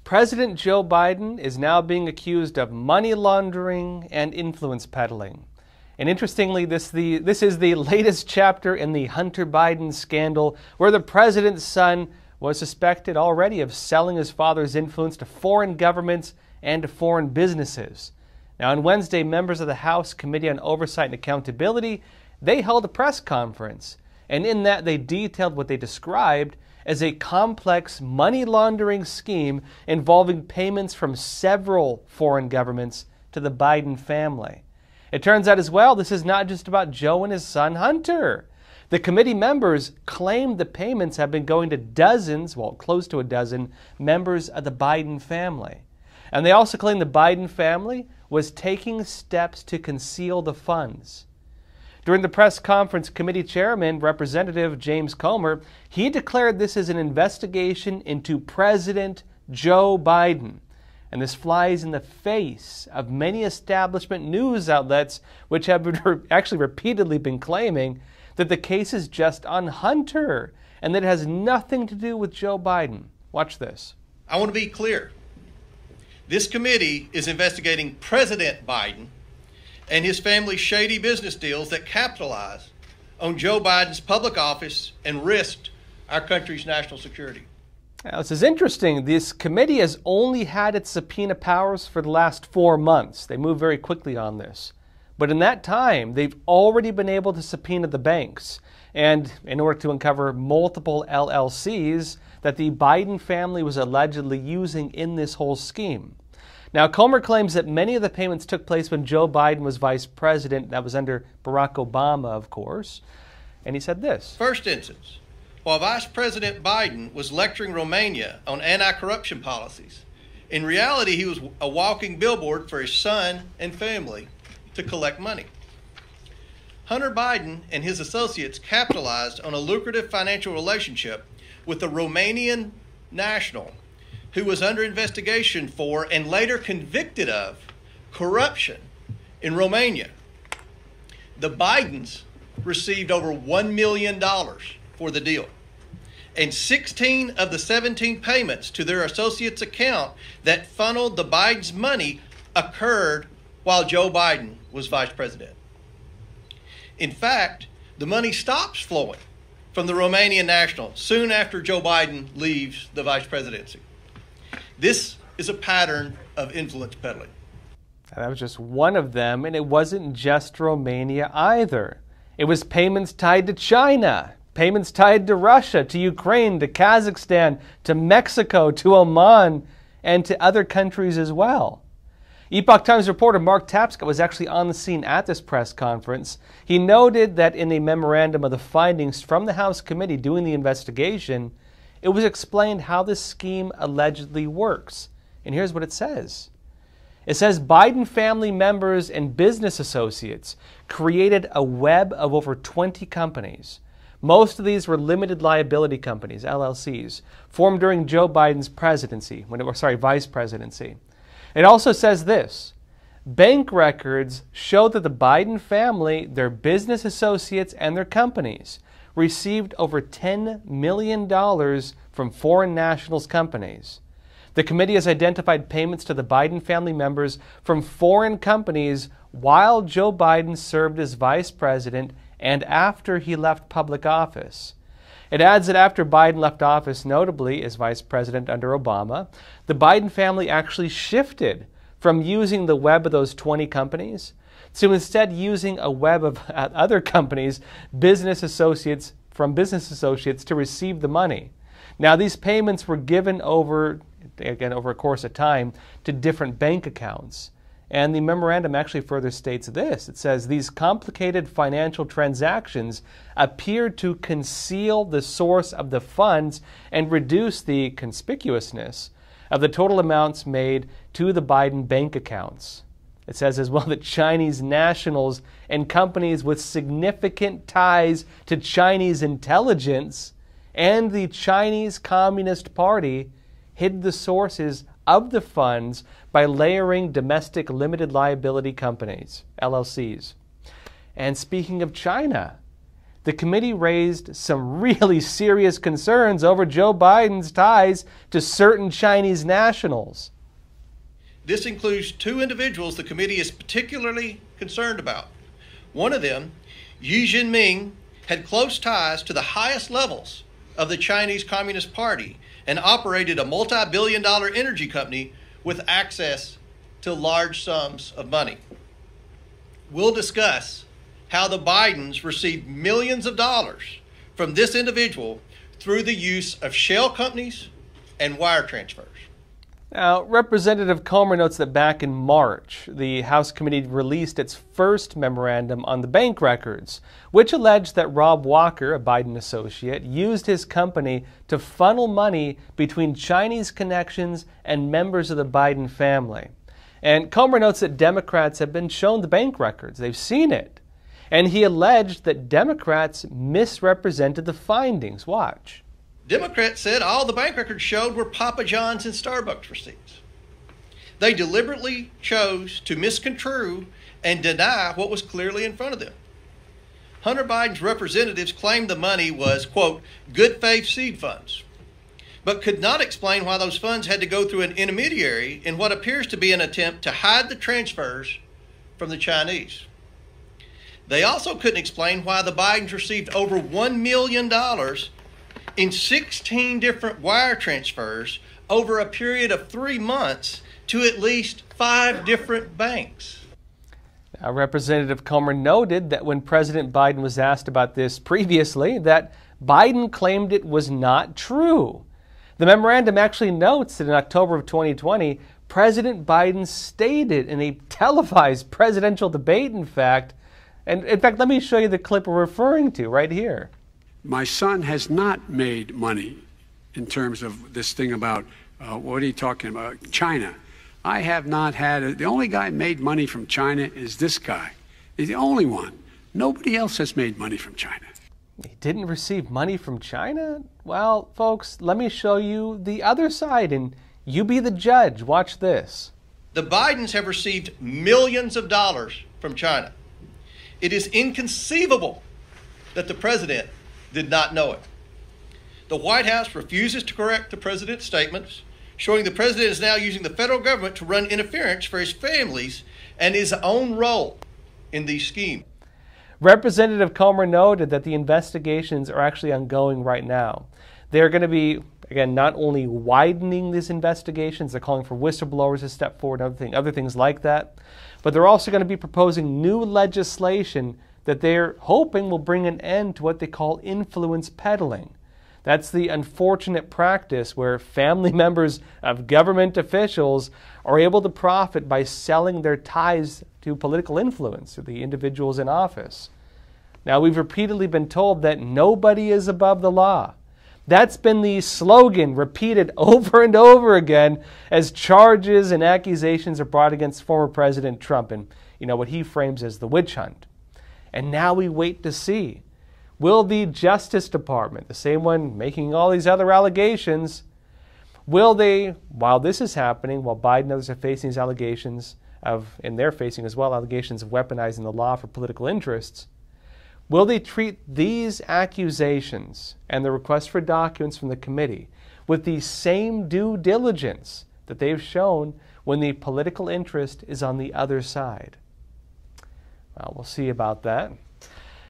President Joe Biden is now being accused of money laundering and influence peddling. And interestingly, this is the latest chapter in the Hunter Biden scandal, where the president's son was suspected already of selling his father's influence to foreign governments and to foreign businesses. Now, on Wednesday, members of the House Committee on Oversight and Accountability, they held a press conference, and in that they detailed what they described as a complex money laundering scheme involving payments from several foreign governments to the Biden family. It turns out as well, this is not just about Joe and his son Hunter. The committee members claimed the payments have been going to dozens, well, close to a dozen, members of the Biden family. And they also claim the Biden family was taking steps to conceal the funds. During the press conference, committee chairman, Representative James Comer, he declared this is an investigation into President Joe Biden. And this flies in the face of many establishment news outlets which have actually repeatedly been claiming that the case is just on Hunter and that it has nothing to do with Joe Biden. Watch this. I want to be clear. This committee is investigating President Biden and his family's shady business deals that capitalize on Joe Biden's public office and risked our country's national security. Now, this is interesting. This committee has only had its subpoena powers for the last 4 months. They moved very quickly on this. But in that time, they've already been able to subpoena the banks, and in order to uncover multiple LLCs that the Biden family was allegedly using in this whole scheme. Now, Comer claims that many of the payments took place when Joe Biden was vice president. That was under Barack Obama, of course. And he said this. First instance, while Vice President Biden was lecturing Romania on anti-corruption policies, in reality he was a walking billboard for his son and family to collect money. Hunter Biden and his associates capitalized on a lucrative financial relationship with a Romanian national who was under investigation for and later convicted of corruption in Romania. The Bidens received over $1 million for the deal, and 16 of the 17 payments to their associates' account that funneled the Bidens' money occurred while Joe Biden was vice president. In fact, the money stops flowing from the Romanian national soon after Joe Biden leaves the vice presidency. This is a pattern of influence peddling. That was just one of them, and it wasn't just Romania either. It was payments tied to China, payments tied to Russia, to Ukraine, to Kazakhstan, to Mexico, to Oman, and to other countries as well. Epoch Times reporter Mark Tapscott was actually on the scene at this press conference. He noted that in a memorandum of the findings from the House committee doing the investigation, it was explained how this scheme allegedly works. And here's what it says. It says Biden family members and business associates created a web of over 20 companies. Most of these were limited liability companies, LLCs, formed during Joe Biden's presidency, vice presidency. It also says this. Bank records show that the Biden family, their business associates, and their companies received over $10 million from foreign nationals' companies. The committee has identified payments to the Biden family members from foreign companies while Joe Biden served as vice president and after he left public office. It adds that after Biden left office, notably as vice president under Obama, the Biden family actually shifted from using the web of those 20 companies to instead using a web of other companies, business associates to receive the money. Now, these payments were given over a course of time to different bank accounts. And the memorandum actually further states this. It says, these complicated financial transactions appear to conceal the source of the funds and reduce the conspicuousness of the total amounts made to the Biden bank accounts. It says as well that Chinese nationals and companies with significant ties to Chinese intelligence and the Chinese Communist Party hid the sources of the funds by layering domestic limited liability companies, LLCs. And speaking of China, the committee raised some really serious concerns over Joe Biden's ties to certain Chinese nationals. This includes two individuals the committee is particularly concerned about. One of them, Xi Jinping, had close ties to the highest levels of the Chinese Communist Party and operated a multi-billion-dollar energy company with access to large sums of money. We'll discuss how the Bidens received millions of dollars from this individual through the use of shell companies and wire transfers. Now, Representative Comer notes that back in March, the House committee released its first memorandum on the bank records, which alleged that Rob Walker, a Biden associate, used his company to funnel money between Chinese connections and members of the Biden family. And Comer notes that Democrats have been shown the bank records. They've seen it. And he alleged that Democrats misrepresented the findings. Watch. Democrats said all the bank records showed were Papa John's and Starbucks receipts. They deliberately chose to misconstrue and deny what was clearly in front of them. Hunter Biden's representatives claimed the money was, quote, good faith seed funds, but could not explain why those funds had to go through an intermediary in what appears to be an attempt to hide the transfers from the Chinese. They also couldn't explain why the Bidens received over $1 million in 16 different wire transfers over a period of 3 months to at least 5 different banks. Now, Representative Comer noted that when President Biden was asked about this previously, that Biden claimed it was not true. The memorandum actually notes that in October of 2020, President Biden stated in a televised presidential debate, in fact, let me show you the clip we're referring to right here. My son has not made money in terms of this thing about, what are you talking about, China. I have not had, the only guy made money from China is this guy. He's the only one. Nobody else has made money from China. He didn't receive money from China? Well, folks, let me show you the other side, and you be the judge. Watch this. The Bidens have received millions of dollars from China. It is inconceivable that the president did not know it. The White House refuses to correct the president's statements, showing the president is now using the federal government to run interference for his families and his own role in these schemes. Representative Comer noted that the investigations are actually ongoing right now. They're going to be, again, not only widening these investigations, they're calling for whistleblowers to step forward and other things like that, but they're also going to be proposing new legislation that they're hoping will bring an end to what they call influence peddling. That's the unfortunate practice where family members of government officials are able to profit by selling their ties to political influence to the individuals in office. Now, we've repeatedly been told that nobody is above the law. That's been the slogan repeated over and over again as charges and accusations are brought against former President Trump and, what he frames as the witch hunt. And now we wait to see. Will the Justice Department, the same one making all these other allegations, will they, while this is happening, while Biden and others are facing these allegations and they're facing as well allegations of weaponizing the law for political interests, will they treat these accusations and the request for documents from the committee with the same due diligence that they've shown when the political interest is on the other side? Well, we'll see about that.